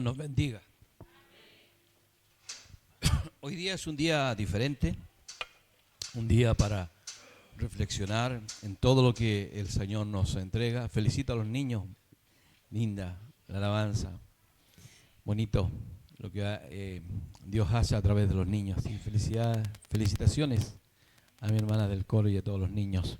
nos bendiga. Hoy día es un día diferente, un día para reflexionar en todo lo que el Señor nos entrega. Felicito a los niños, linda la alabanza, bonito lo que Dios hace a través de los niños. Y felicitaciones a mi hermana del coro y a todos los niños.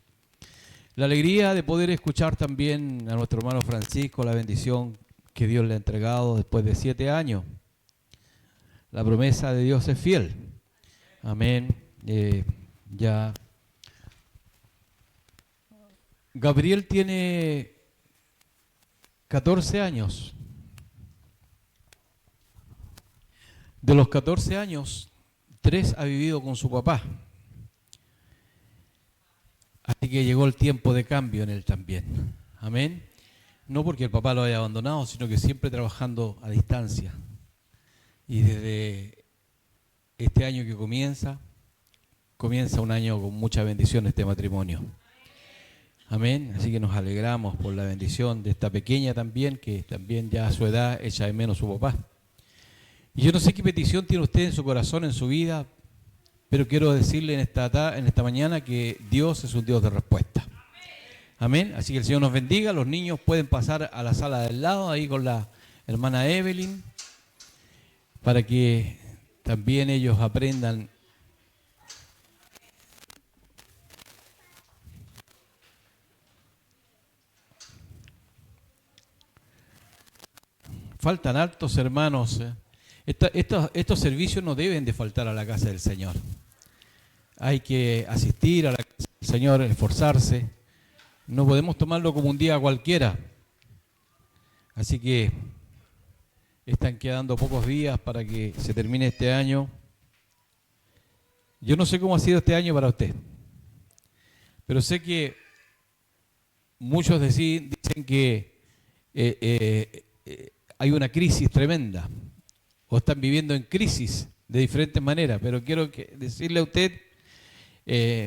La alegría de poder escuchar también a nuestro hermano Francisco, la bendición que Dios le ha entregado después de 7 años. La promesa de Dios es fiel. Amén. Ya Gabriel tiene 14 años. De los 14 años, 3 ha vivido con su papá. Así que llegó el tiempo de cambio en él también. Amén. No porque el papá lo haya abandonado, sino que siempre trabajando a distancia. Y desde este año que comienza un año con mucha bendición este matrimonio. Amén. Así que nos alegramos por la bendición de esta pequeña también, que también ya a su edad echa de menos su papá. Y yo no sé qué petición tiene usted en su corazón, en su vida, pero quiero decirle en esta mañana que Dios es un Dios de respuesta. Amén. Así que el Señor nos bendiga. Los niños pueden pasar a la sala del lado, ahí con la hermana Evelyn, para que también ellos aprendan faltan hartos hermanos. Estos servicios no deben de faltar a la casa del Señor. Hay que asistir a la casa del Señor, esforzarse. No podemos tomarlo como un día cualquiera. Así que están quedando pocos días para que se termine este año. Yo no sé cómo ha sido este año para usted, pero sé que muchos dicen que hay una crisis tremenda, o están viviendo en crisis de diferentes maneras, pero quiero decirle a usted,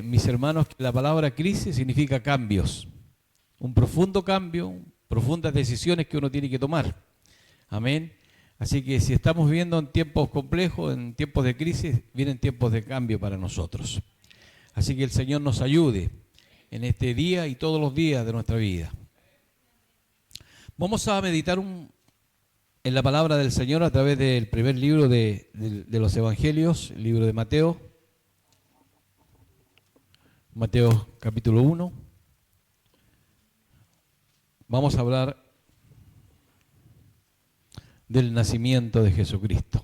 mis hermanos, que la palabra crisis significa cambios, un profundo cambio, profundas decisiones que uno tiene que tomar. Amén. Así que si estamos viviendo en tiempos complejos, en tiempos de crisis, vienen tiempos de cambio para nosotros. Así que el Señor nos ayude en este día y todos los días de nuestra vida. Vamos a meditar en la palabra del Señor a través del primer libro de los Evangelios, el libro de Mateo. Mateo capítulo 1. Vamos a hablar del nacimiento de Jesucristo.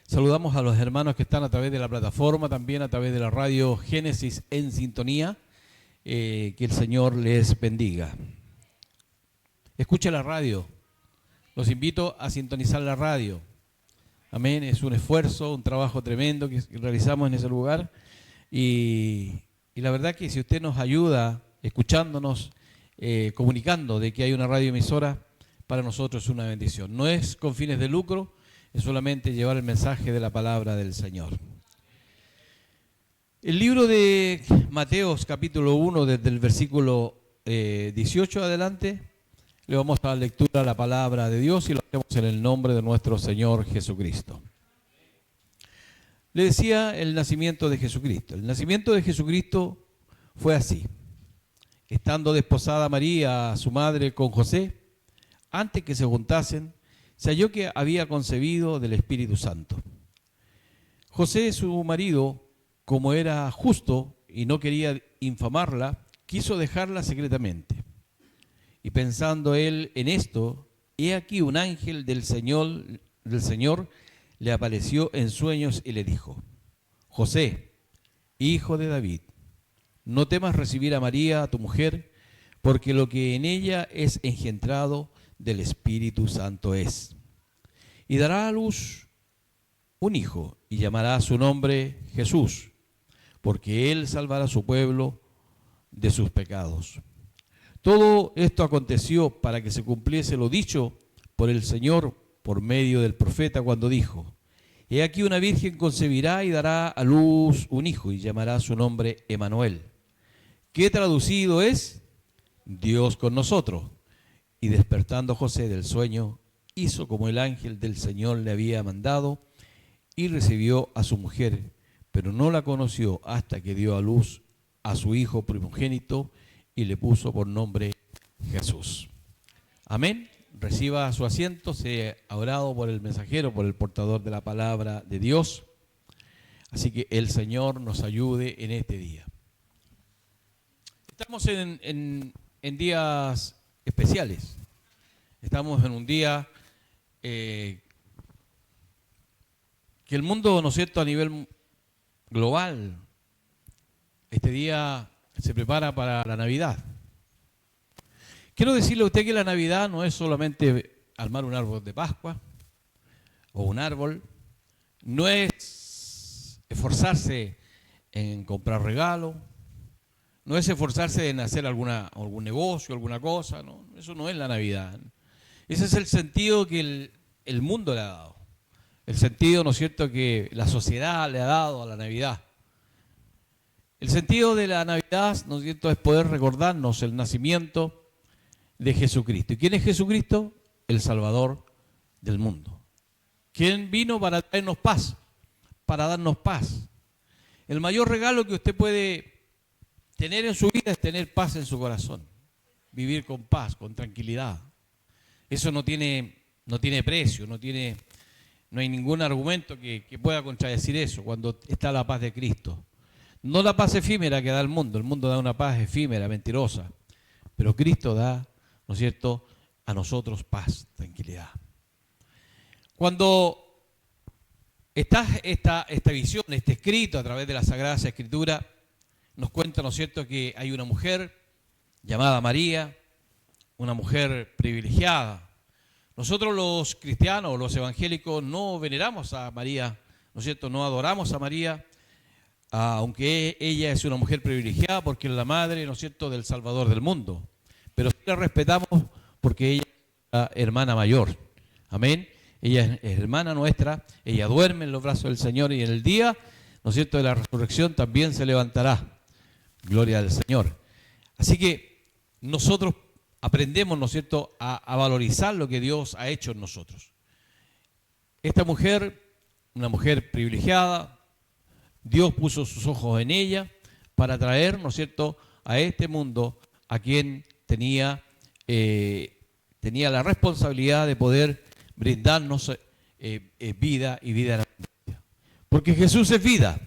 Saludamos a los hermanos que están a través de la plataforma, también a través de la radio Génesis en sintonía. Que el Señor les bendiga. Escuche la radio. Los invito a sintonizar la radio. Amén. Es un esfuerzo, un trabajo tremendo que realizamos en ese lugar. Y la verdad que si usted nos ayuda escuchándonos, comunicando de que hay una radioemisora, para nosotros es una bendición. No es con fines de lucro, es solamente llevar el mensaje de la palabra del Señor. El libro de Mateo, capítulo 1, desde el versículo 18 adelante, le vamos a dar lectura a la palabra de Dios y lo hacemos en el nombre de nuestro Señor Jesucristo. Le decía el nacimiento de Jesucristo. El nacimiento de Jesucristo fue así. Estando desposada María, su madre, con José, antes que se juntasen, se halló que había concebido del Espíritu Santo. José, su marido, como era justo y no quería infamarla, quiso dejarla secretamente. Y pensando él en esto, he aquí un ángel del Señor le apareció en sueños y le dijo: José, hijo de David, no temas recibir a María, tu mujer, porque lo que en ella es engendrado del Espíritu Santo es. Y dará a luz un hijo, y llamará su nombre Jesús, porque él salvará a su pueblo de sus pecados. Todo esto aconteció para que se cumpliese lo dicho por el Señor por medio del profeta cuando dijo: He aquí una virgen concebirá y dará a luz un hijo, y llamará su nombre Emanuel, que traducido es Dios con nosotros. Y despertando José del sueño, hizo como el ángel del Señor le había mandado y recibió a su mujer, pero no la conoció hasta que dio a luz a su hijo primogénito y le puso por nombre Jesús. Amén. Reciba su asiento, sea orado por el mensajero, por el portador de la palabra de Dios. Así que el Señor nos ayude en este día. Estamos en días especiales. Estamos en un día que el mundo, ¿no es cierto?, a nivel global, este día se prepara para la Navidad. Quiero decirle a usted que la Navidad no es solamente armar un árbol de Pascua o un árbol, no es esforzarse en comprar regalos, no es esforzarse en hacer algún negocio, alguna cosa, no, eso no es la Navidad. Ese es el sentido que el mundo le ha dado, el sentido, ¿no es cierto?, que la sociedad le ha dado a la Navidad. El sentido de la Navidad, ¿no es cierto?, es poder recordarnos el nacimiento de Jesucristo. ¿Y quién es Jesucristo? El Salvador del mundo. ¿Quién vino para traernos paz? Para darnos paz. El mayor regalo que usted puede tener en su vida es tener paz en su corazón. Vivir con paz, con tranquilidad. Eso no tiene precio, no hay ningún argumento que pueda contradecir eso cuando está la paz de Cristo. No la paz efímera que da el mundo da una paz efímera, mentirosa, pero Cristo da, ¿no es cierto?, a nosotros paz, tranquilidad. Cuando está esta visión, este escrito a través de la Sagrada Escritura, nos cuenta, ¿no es cierto?, que hay una mujer llamada María, una mujer privilegiada. Nosotros los cristianos, los evangélicos, no veneramos a María, ¿no es cierto?, no adoramos a María, aunque ella es una mujer privilegiada porque es la madre, ¿no es cierto?, del Salvador del mundo. Pero sí la respetamos porque ella es la hermana mayor. Amén. Ella es hermana nuestra, ella duerme en los brazos del Señor y en el día, ¿no es cierto?, de la resurrección también se levantará. Gloria al Señor. Así que nosotros aprendemos, ¿no es cierto?, a valorizar lo que Dios ha hecho en nosotros. Esta mujer, una mujer privilegiada, Dios puso sus ojos en ella para traer, ¿no es cierto?, a este mundo a quien tenía la responsabilidad de poder brindarnos vida y vida en abundancia. Porque Jesús es vida.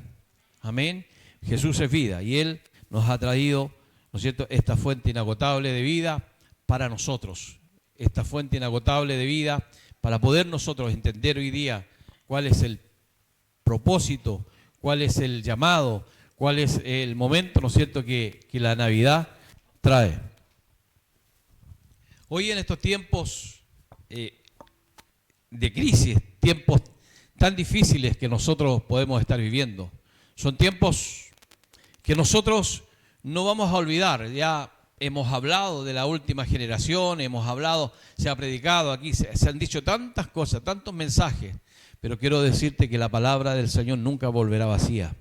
Amén. Jesús es vida y Él nos ha traído, ¿no es cierto?, esta fuente inagotable de vida para nosotros. Esta fuente inagotable de vida para poder nosotros entender hoy día cuál es el propósito, cuál es el llamado, cuál es el momento, ¿no es cierto?, que la Navidad trae. Hoy en estos tiempos de crisis, tiempos tan difíciles que nosotros podemos estar viviendo, son tiempos que nosotros no vamos a olvidar. Ya hemos hablado de la última generación, se ha predicado aquí, se han dicho tantas cosas, tantos mensajes, pero quiero decirte que la palabra del Señor nunca volverá vacía.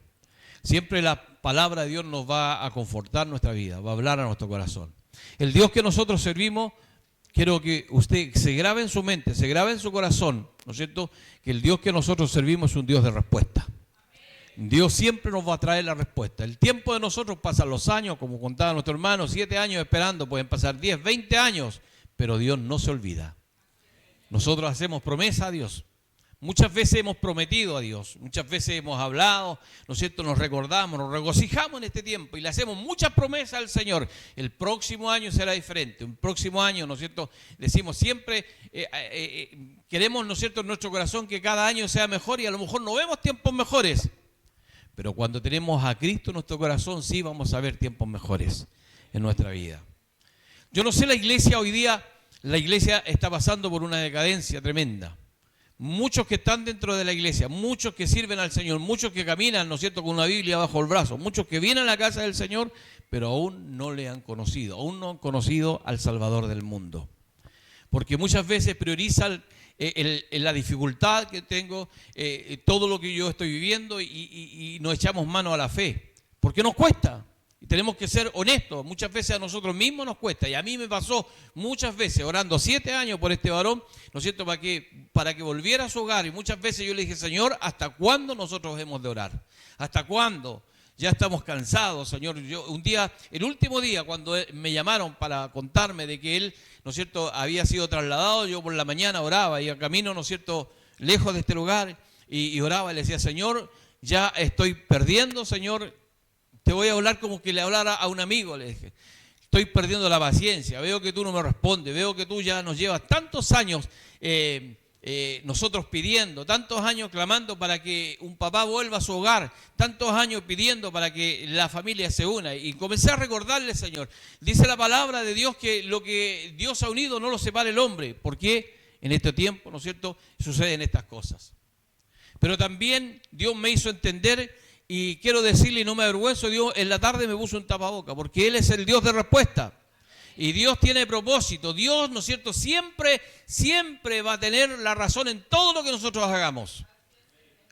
Siempre la palabra de Dios nos va a confortar nuestra vida, va a hablar a nuestro corazón. El Dios que nosotros servimos, quiero que usted se grabe en su mente, se grabe en su corazón, ¿no es cierto?, que el Dios que nosotros servimos es un Dios de respuesta. Dios siempre nos va a traer la respuesta. El tiempo de nosotros pasan los años, como contaba nuestro hermano, 7 años esperando, pueden pasar 10, 20 años, pero Dios no se olvida. Nosotros hacemos promesa a Dios. Muchas veces hemos prometido a Dios, muchas veces hemos hablado, ¿no es cierto?, nos recordamos, nos regocijamos en este tiempo y le hacemos muchas promesas al Señor. El próximo año será diferente, un próximo año, ¿no es cierto?, decimos siempre, queremos, ¿no es cierto?, en nuestro corazón que cada año sea mejor y a lo mejor no vemos tiempos mejores. Pero cuando tenemos a Cristo en nuestro corazón, sí vamos a ver tiempos mejores en nuestra vida. Yo no sé, la iglesia hoy día, la iglesia está pasando por una decadencia tremenda. Muchos que están dentro de la iglesia, muchos que sirven al Señor, muchos que caminan, ¿no es cierto?, con una Biblia bajo el brazo, muchos que vienen a la casa del Señor, pero aún no le han conocido, aún no han conocido al Salvador del mundo. Porque muchas veces priorizan la dificultad que tengo, todo lo que yo estoy viviendo y nos echamos mano a la fe. Porque nos cuesta, Y tenemos que ser honestos. Muchas veces a nosotros mismos nos cuesta. Y a mí me pasó muchas veces, orando 7 años por este varón, ¿no es cierto?, para que volviera a su hogar. Y muchas veces yo le dije, Señor, ¿hasta cuándo nosotros hemos de orar? ¿Hasta cuándo? Ya estamos cansados, Señor. Yo un día, el último día, cuando me llamaron para contarme de que él, ¿no es cierto?, había sido trasladado, yo por la mañana oraba y a camino, ¿no es cierto?, lejos de este lugar, y oraba y le decía, Señor, ya estoy perdiendo, Señor. Te voy a hablar como que le hablara a un amigo, le dije. Estoy perdiendo la paciencia, veo que tú no me respondes, veo que tú ya nos llevas tantos años nosotros pidiendo, tantos años clamando para que un papá vuelva a su hogar, tantos años pidiendo para que la familia se una. Y comencé a recordarle, Señor, dice la palabra de Dios que lo que Dios ha unido no lo separa el hombre. ¿Por qué en este tiempo, ¿no es cierto?, suceden estas cosas? Pero también Dios me hizo entender, y quiero decirle, y no me avergüenzo, Dios en la tarde me puso un tapaboca, porque Él es el Dios de respuesta. Y Dios tiene propósito. Dios, ¿no es cierto?, siempre va a tener la razón en todo lo que nosotros hagamos.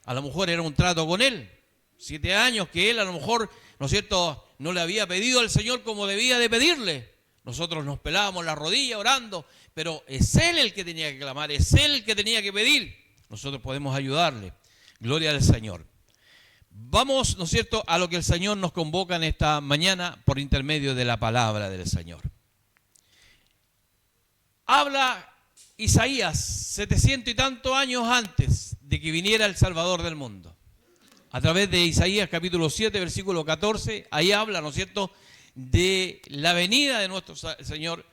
A lo mejor era un trato con Él. 7 años que Él a lo mejor, ¿no es cierto?, no le había pedido al Señor como debía de pedirle. Nosotros nos pelábamos la rodilla orando, pero es Él el que tenía que clamar, es Él el que tenía que pedir. Nosotros podemos ayudarle. Gloria al Señor. Vamos, ¿no es cierto?, a lo que el Señor nos convoca en esta mañana por intermedio de la palabra del Señor. Habla Isaías 700 y tantos años antes de que viniera el Salvador del mundo. A través de Isaías capítulo 7, versículo 14, ahí habla, ¿no es cierto?, de la venida de nuestro Señor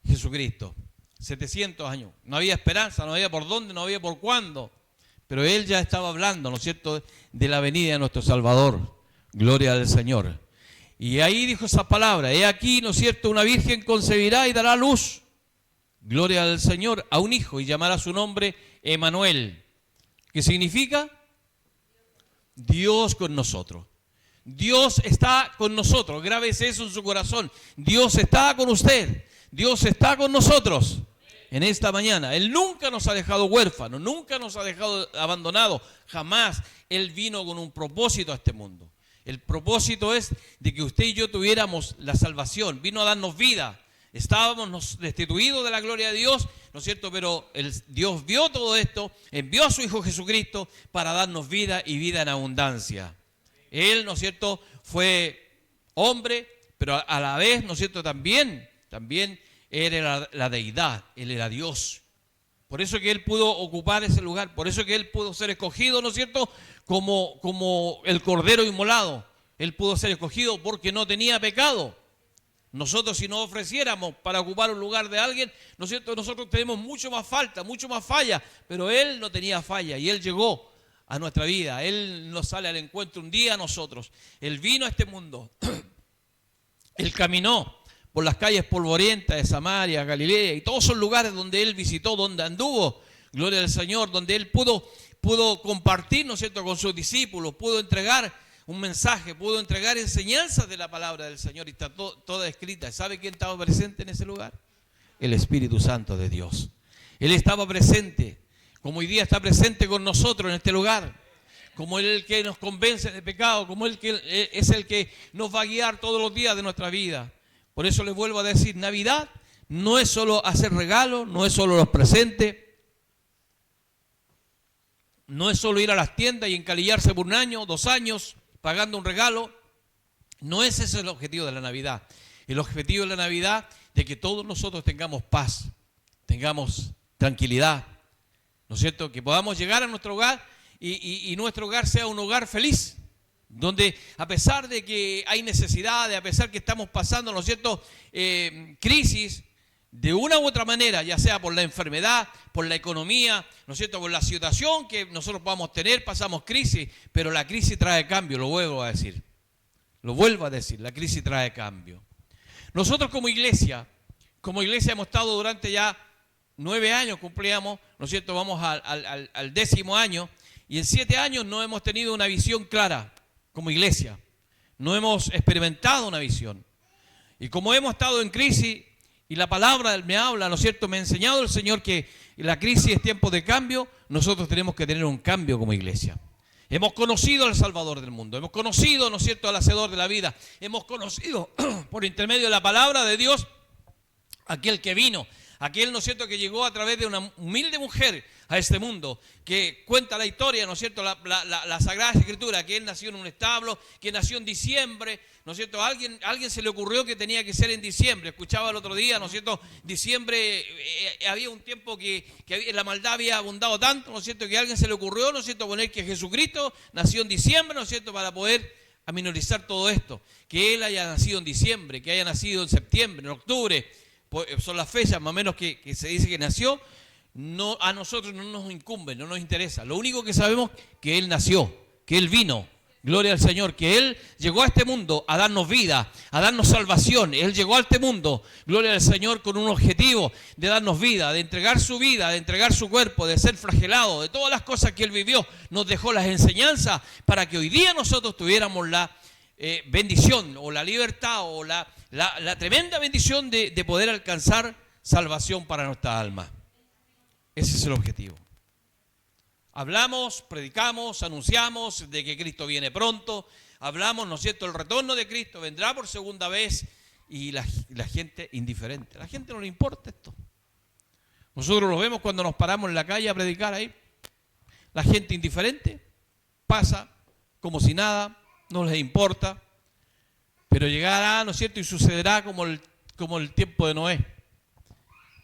Jesucristo. 700 años. No había esperanza, no había por dónde, no había por cuándo. Pero Él ya estaba hablando, ¿no es cierto?, de la venida de nuestro Salvador. Gloria al Señor. Y ahí dijo esa palabra. He aquí, ¿no es cierto?, una virgen concebirá y dará luz. Gloria al Señor, a un hijo, y llamará su nombre Emmanuel. ¿Qué significa? Dios con nosotros. Dios está con nosotros. Grábese eso en su corazón. Dios está con usted. Dios está con nosotros en esta mañana. Él nunca nos ha dejado huérfanos, nunca nos ha dejado abandonados, jamás. Él vino con un propósito a este mundo. El propósito es de que usted y yo tuviéramos la salvación. Vino a darnos vida. Estábamos destituidos de la gloria de Dios, ¿no es cierto? Pero Dios vio todo esto, envió a su Hijo Jesucristo para darnos vida y vida en abundancia. Él, ¿no es cierto?, fue hombre, pero a la vez, ¿no es cierto?, también era la deidad, Él era Dios. Por eso que Él pudo ocupar ese lugar, por eso que Él pudo ser escogido, ¿no es cierto?, como el Cordero inmolado. Él pudo ser escogido porque no tenía pecado. Nosotros, si nos ofreciéramos para ocupar un lugar de alguien, ¿no es cierto?, nosotros tenemos mucho más falta, mucho más falla, pero Él no tenía falla y Él llegó a nuestra vida. Él nos sale al encuentro un día a nosotros. Él vino a este mundo. Él caminó por las calles polvorientas de Samaria, Galilea y todos esos lugares donde Él visitó, donde anduvo, gloria al Señor, donde Él pudo compartir, ¿no es cierto?, con sus discípulos, pudo entregar un mensaje, pudo entregar enseñanzas de la palabra del Señor, y está toda escrita. ¿Sabe quién estaba presente en ese lugar? El Espíritu Santo de Dios. Él estaba presente, como hoy día está presente con nosotros en este lugar, como Él el que nos convence de pecado, como Él que es el que nos va a guiar todos los días de nuestra vida. Por eso les vuelvo a decir, Navidad no es solo hacer regalos, no es solo los presentes, no es solo ir a las tiendas y encalillarse por 1 año, 2 años, pagando un regalo. No es ese el objetivo de la Navidad. El objetivo de la Navidad es de que todos nosotros tengamos paz, tengamos tranquilidad, ¿no es cierto? Que podamos llegar a nuestro hogar y nuestro hogar sea un hogar feliz, donde a pesar de que hay necesidades, a pesar que estamos pasando, ¿no es cierto?, crisis, de una u otra manera, ya sea por la enfermedad, por la economía, ¿no es cierto?, por la situación que nosotros podamos tener, pasamos crisis, pero la crisis trae cambio, lo vuelvo a decir, la crisis trae cambio. Nosotros como iglesia hemos estado durante ya 9 años, cumplíamos, ¿no es cierto?, vamos al 10º año, y en 7 años no hemos tenido una visión clara como iglesia, no hemos experimentado una visión, y como hemos estado en crisis, y la palabra me habla, ¿no es cierto?, me ha enseñado el Señor que la crisis es tiempo de cambio, nosotros tenemos que tener un cambio como iglesia. Hemos conocido al Salvador del mundo, hemos conocido, ¿no es cierto?, al Hacedor de la vida, hemos conocido por intermedio de la palabra de Dios aquel que vino, aquel, ¿no es cierto?, que llegó a través de una humilde mujer a este mundo, que cuenta la historia, ¿no es cierto?, la Sagrada Escritura, que él nació en un establo, que nació en diciembre, ¿no es cierto? A alguien se le ocurrió que tenía que ser en diciembre. Escuchaba el otro día, ¿no es cierto?, diciembre, había un tiempo que la maldad había abundado tanto, ¿no es cierto?, que a alguien se le ocurrió, ¿no es cierto?, poner que Jesucristo nació en diciembre, ¿no es cierto?, para poder aminorizar todo esto, que él haya nacido en diciembre, que haya nacido en septiembre, en octubre, son las fechas más o menos que se dice que nació. No, a nosotros no nos incumbe, no nos interesa. Lo único que sabemos es que Él nació, que Él vino, gloria al Señor, que Él llegó a este mundo a darnos vida, a darnos salvación. Él llegó a este mundo, gloria al Señor, con un objetivo de darnos vida, de entregar su cuerpo, de ser flagelado, de todas las cosas que Él vivió. Nos dejó las enseñanzas para que hoy día nosotros tuviéramos la bendición o la libertad o la tremenda bendición de poder alcanzar salvación para nuestra alma. Ese es el objetivo. Hablamos, predicamos, anunciamos de que Cristo viene pronto. Hablamos, ¿no es cierto?, el retorno de Cristo vendrá por segunda vez y la gente indiferente. A la gente no le importa esto. Nosotros lo vemos cuando nos paramos en la calle a predicar ahí. La gente indiferente pasa como si nada, no les importa. Pero llegará, ¿no es cierto?, y sucederá como el tiempo de Noé.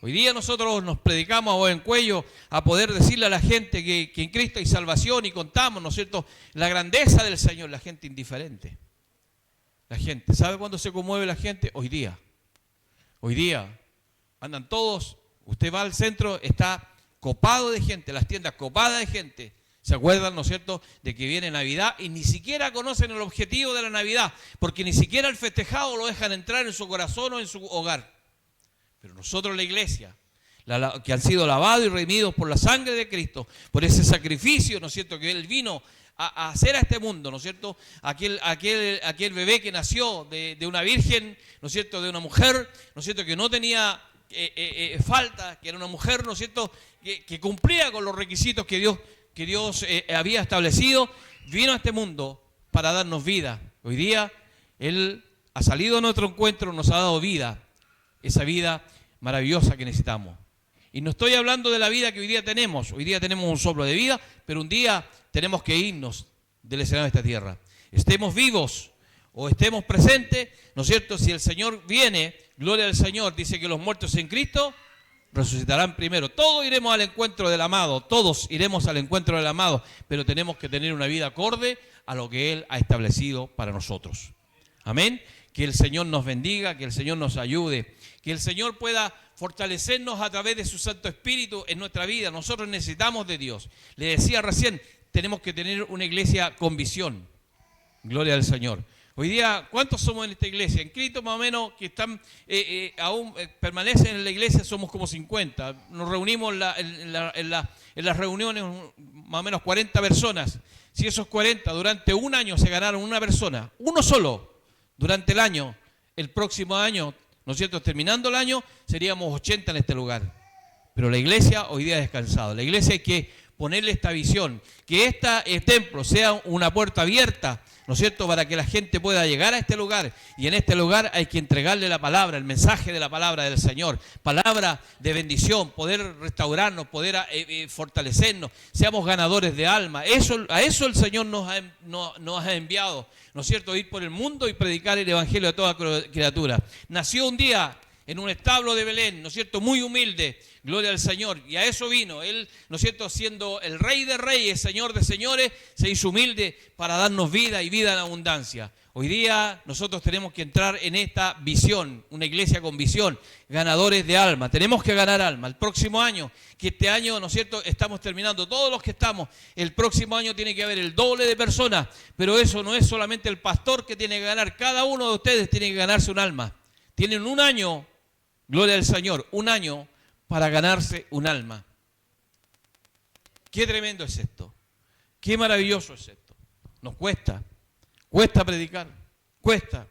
Hoy día nosotros nos predicamos a voz en cuello a poder decirle a la gente que en Cristo hay salvación y contamos, ¿no es cierto?, la grandeza del Señor. La gente indiferente. La gente, ¿sabe cuándo se conmueve la gente? Hoy día. Hoy día andan todos, usted va al centro, está copado de gente, las tiendas copadas de gente. ¿Se acuerdan, no es cierto?, de que viene Navidad y ni siquiera conocen el objetivo de la Navidad, porque ni siquiera el festejado lo dejan entrar en su corazón o en su hogar. Pero nosotros, la iglesia, que han sido lavados y redimidos por la sangre de Cristo, por ese sacrificio, ¿no es cierto?, que Él vino a hacer a este mundo, ¿no es cierto?, aquel bebé que nació de una virgen, ¿no es cierto?, de una mujer, ¿no es cierto?, que no tenía falta, que era una mujer, ¿no es cierto?, que cumplía con los requisitos que Dios había establecido, vino a este mundo para darnos vida. Hoy día Él ha salido a nuestro encuentro, nos ha dado vida, esa vida maravillosa que necesitamos. Y no estoy hablando de la vida que hoy día tenemos un soplo de vida, pero un día tenemos que irnos del escenario de esta tierra. Estemos vivos o estemos presentes, ¿no es cierto? Si el Señor viene, gloria al Señor, dice que los muertos en Cristo resucitarán primero. Todos iremos al encuentro del amado, todos iremos al encuentro del amado, pero tenemos que tener una vida acorde a lo que Él ha establecido para nosotros. Amén. Que el Señor nos bendiga, que el Señor nos ayude, que el Señor pueda fortalecernos a través de su Santo Espíritu en nuestra vida. Nosotros necesitamos de Dios. Le decía recién, tenemos que tener una iglesia con visión. Gloria al Señor. Hoy día, ¿cuántos somos en esta iglesia? En Cristo, más o menos, que están aún permanecen en la iglesia, somos como 50. Nos reunimos en las reuniones, más o menos 40 personas. Si esos 40 durante un año se ganaron una persona, uno solo, durante el año, el próximo año, ¿no es cierto?, terminando el año, seríamos 80 en este lugar. Pero la iglesia hoy día ha descansado. La iglesia hay que ponerle esta visión, que este templo sea una puerta abierta, ¿no es cierto?, para que la gente pueda llegar a este lugar. Y en este lugar hay que entregarle la palabra, el mensaje de la palabra del Señor. Palabra de bendición, poder restaurarnos, poder fortalecernos, seamos ganadores de alma. A eso el Señor nos ha enviado, ¿no es cierto?, ir por el mundo y predicar el evangelio a toda criatura. Nació un día en un establo de Belén, ¿no es cierto?, muy humilde, gloria al Señor, y a eso vino. Él, ¿no es cierto?, siendo el Rey de Reyes, Señor de Señores, se hizo humilde para darnos vida y vida en abundancia. Hoy día nosotros tenemos que entrar en esta visión, una iglesia con visión, ganadores de alma. Tenemos que ganar alma. El próximo año, que este año, ¿no es cierto?, estamos terminando, todos los que estamos, el próximo año tiene que haber el doble de personas, pero eso no es solamente el pastor que tiene que ganar, cada uno de ustedes tiene que ganarse un alma. Tienen un año, gloria al Señor, un año para ganarse un alma. Qué tremendo es esto. Qué maravilloso es esto. Nos cuesta predicar, cuesta.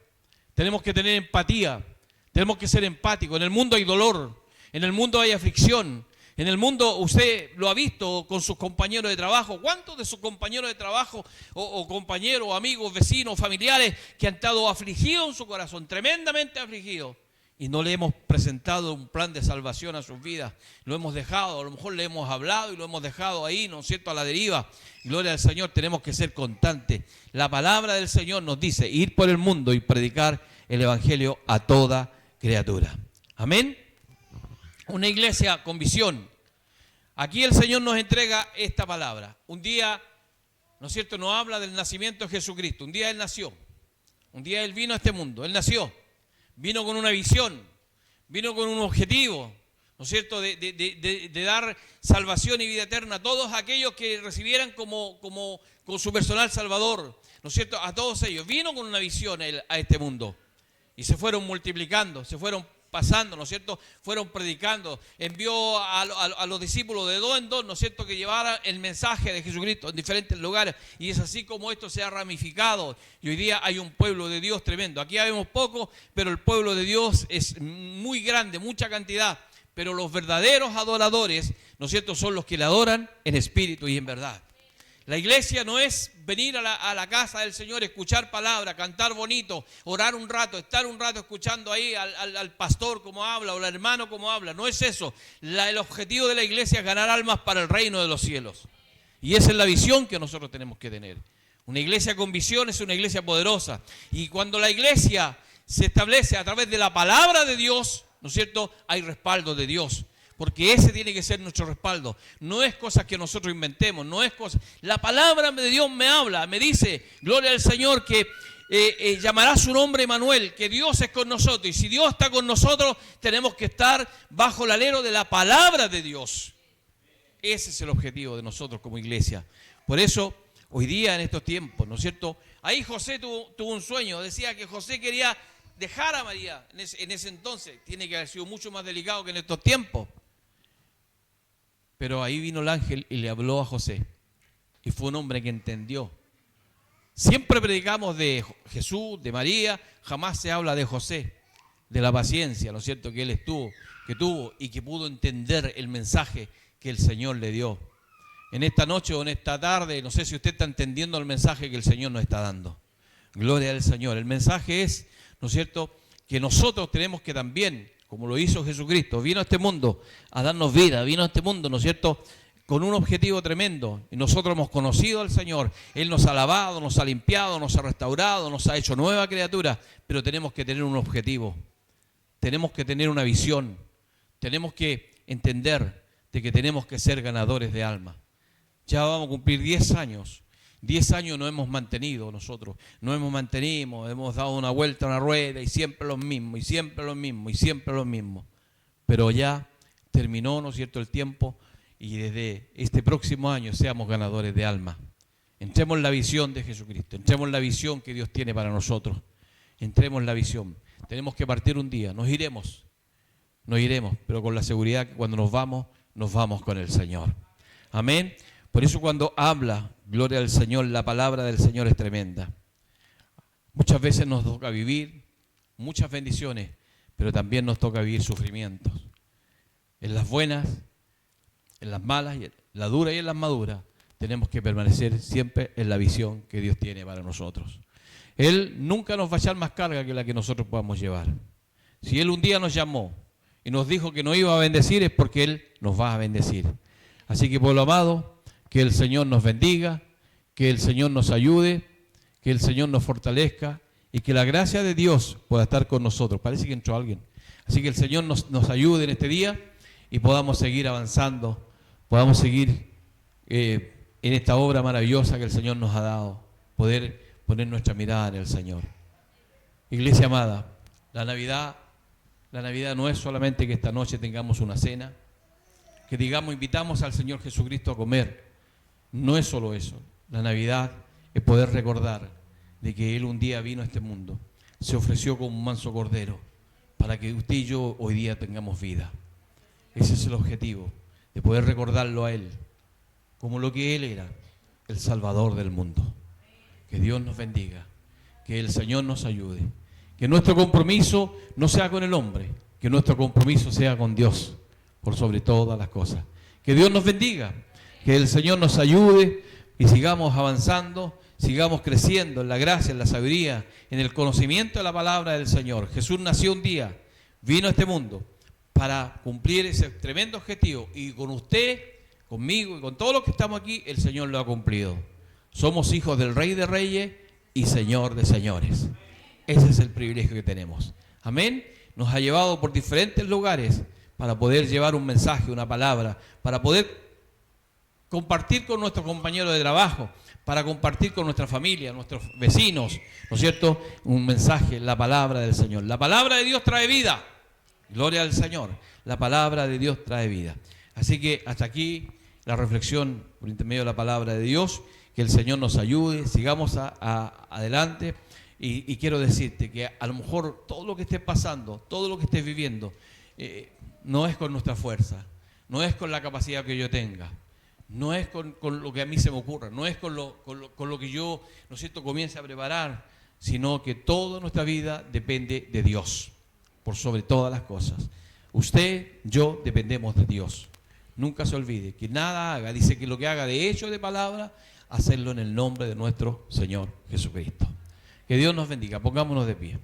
Tenemos que tener empatía, tenemos que ser empáticos. En el mundo hay dolor, en el mundo hay aflicción. En el mundo usted lo ha visto con sus compañeros de trabajo. ¿Cuántos de sus compañeros de trabajo o compañeros, amigos, vecinos, familiares que han estado afligidos en su corazón, tremendamente afligidos? Y no le hemos presentado un plan de salvación a sus vidas. Lo hemos dejado, a lo mejor le hemos hablado y lo hemos dejado ahí, ¿no es cierto?, a la deriva. Gloria al Señor, tenemos que ser constantes. La palabra del Señor nos dice ir por el mundo y predicar el Evangelio a toda criatura. Amén. Una iglesia con visión. Aquí el Señor nos entrega esta palabra. Un día, ¿no es cierto?, nos habla del nacimiento de Jesucristo. Un día Él nació. Un día Él vino a este mundo. Él nació. Vino con una visión. Vino con un objetivo, ¿no es cierto?, de dar salvación y vida eterna a todos aquellos que recibieran con su personal salvador, ¿no es cierto?, a todos ellos. Vino con una visión a este mundo. Y se fueron multiplicando, se fueron pasando, ¿no es cierto?, fueron predicando. Envió a los discípulos de dos en dos, ¿no es cierto?, que llevaran el mensaje de Jesucristo en diferentes lugares. Y es así como esto se ha ramificado. Y hoy día hay un pueblo de Dios tremendo. Aquí vemos poco, pero el pueblo de Dios es muy grande, mucha cantidad. Pero los verdaderos adoradores, ¿no es cierto?, son los que le adoran en espíritu y en verdad. La iglesia no es venir a la casa del Señor, escuchar palabra, cantar bonito, orar un rato, estar un rato escuchando ahí al pastor como habla o al hermano como habla. No es eso. El objetivo de la iglesia es ganar almas para el reino de los cielos. Y esa es la visión que nosotros tenemos que tener. Una iglesia con visión es una iglesia poderosa. Y cuando la iglesia se establece a través de la palabra de Dios, ¿no es cierto?, hay respaldo de Dios. Porque ese tiene que ser nuestro respaldo. No es cosa que nosotros inventemos, no es cosa. La palabra de Dios me habla, me dice, gloria al Señor, que llamará su nombre Emmanuel, que Dios es con nosotros. Y si Dios está con nosotros, tenemos que estar bajo el alero de la palabra de Dios. Ese es el objetivo de nosotros como iglesia. Por eso, hoy día en estos tiempos, ¿no es cierto? Ahí José tuvo un sueño, decía que José quería dejar a María en ese entonces. Tiene que haber sido mucho más delicado que en estos tiempos. Pero ahí vino el ángel y le habló a José. Y fue un hombre que entendió. Siempre predicamos de Jesús, de María, jamás se habla de José, de la paciencia, ¿no es cierto?, que él tuvo y que pudo entender el mensaje que el Señor le dio. En esta noche o en esta tarde, no sé si usted está entendiendo el mensaje que el Señor nos está dando. Gloria al Señor. El mensaje es, ¿no es cierto?, que nosotros tenemos que también, como lo hizo Jesucristo, vino a este mundo a darnos vida, vino a este mundo, ¿no es cierto?, con un objetivo tremendo. Y nosotros hemos conocido al Señor. Él nos ha lavado, nos ha limpiado, nos ha restaurado, nos ha hecho nueva criatura. Pero tenemos que tener un objetivo. Tenemos que tener una visión. Tenemos que entender de que tenemos que ser ganadores de alma. Ya vamos a cumplir 10 años. 10 años nos hemos mantenido nosotros. Nos hemos mantenido, hemos dado una vuelta a una rueda y siempre los mismos, y siempre los mismos, y siempre los mismos. Pero ya terminó, ¿no es cierto?, el tiempo. Y desde este próximo año seamos ganadores de alma. Entremos en la visión de Jesucristo. Entremos en la visión que Dios tiene para nosotros. Entremos en la visión. Tenemos que partir un día. Nos iremos, pero con la seguridad que cuando nos vamos con el Señor. Amén. Por eso cuando habla, gloria al Señor, la palabra del Señor es tremenda. Muchas veces nos toca vivir muchas bendiciones, pero también nos toca vivir sufrimientos. En las buenas, en las malas, en la dura y en las maduras, tenemos que permanecer siempre en la visión que Dios tiene para nosotros. Él nunca nos va a echar más carga que la que nosotros podamos llevar. Si Él un día nos llamó y nos dijo que nos iba a bendecir, es porque Él nos va a bendecir. Así que, pueblo amado, que el Señor nos bendiga, que el Señor nos ayude, que el Señor nos fortalezca y que la gracia de Dios pueda estar con nosotros. Parece que entró alguien. Así que el Señor nos ayude en este día y podamos seguir avanzando, podamos seguir en esta obra maravillosa que el Señor nos ha dado, poder poner nuestra mirada en el Señor. Iglesia amada, la Navidad no es solamente que esta noche tengamos una cena, que digamos invitamos al Señor Jesucristo a comer. No es solo eso. La Navidad es poder recordar de que Él un día vino a este mundo, se ofreció como un manso cordero para que usted y yo hoy día tengamos vida. Ese es el objetivo, de poder recordarlo a Él como lo que Él era, el Salvador del mundo. Que Dios nos bendiga, que el Señor nos ayude, que nuestro compromiso no sea con el hombre, que nuestro compromiso sea con Dios, por sobre todas las cosas. Que Dios nos bendiga, que el Señor nos ayude y sigamos avanzando, sigamos creciendo en la gracia, en la sabiduría, en el conocimiento de la palabra del Señor. Jesús nació un día, vino a este mundo para cumplir ese tremendo objetivo, y con usted, conmigo y con todos los que estamos aquí, el Señor lo ha cumplido. Somos hijos del Rey de Reyes y Señor de Señores. Ese es el privilegio que tenemos. Amén. Nos ha llevado por diferentes lugares para poder llevar un mensaje, una palabra, para poder compartir con nuestros compañeros de trabajo, para compartir con nuestra familia, nuestros vecinos, ¿no es cierto? Un mensaje, la palabra del Señor. La palabra de Dios trae vida. Gloria al Señor. La palabra de Dios trae vida. Así que hasta aquí la reflexión por intermedio de la palabra de Dios. Que el Señor nos ayude, sigamos adelante. Y quiero decirte que a lo mejor todo lo que estés pasando, todo lo que estés viviendo, no es con nuestra fuerza, no es con la capacidad que yo tenga, no es con lo que a mí se me ocurra, no es con lo que yo, ¿no es cierto?, comience a preparar, sino que toda nuestra vida depende de Dios, por sobre todas las cosas. Usted, yo, dependemos de Dios. Nunca se olvide que nada haga, dice que lo que haga de hecho, de palabra, hacerlo en el nombre de nuestro Señor Jesucristo. Que Dios nos bendiga. Pongámonos de pie.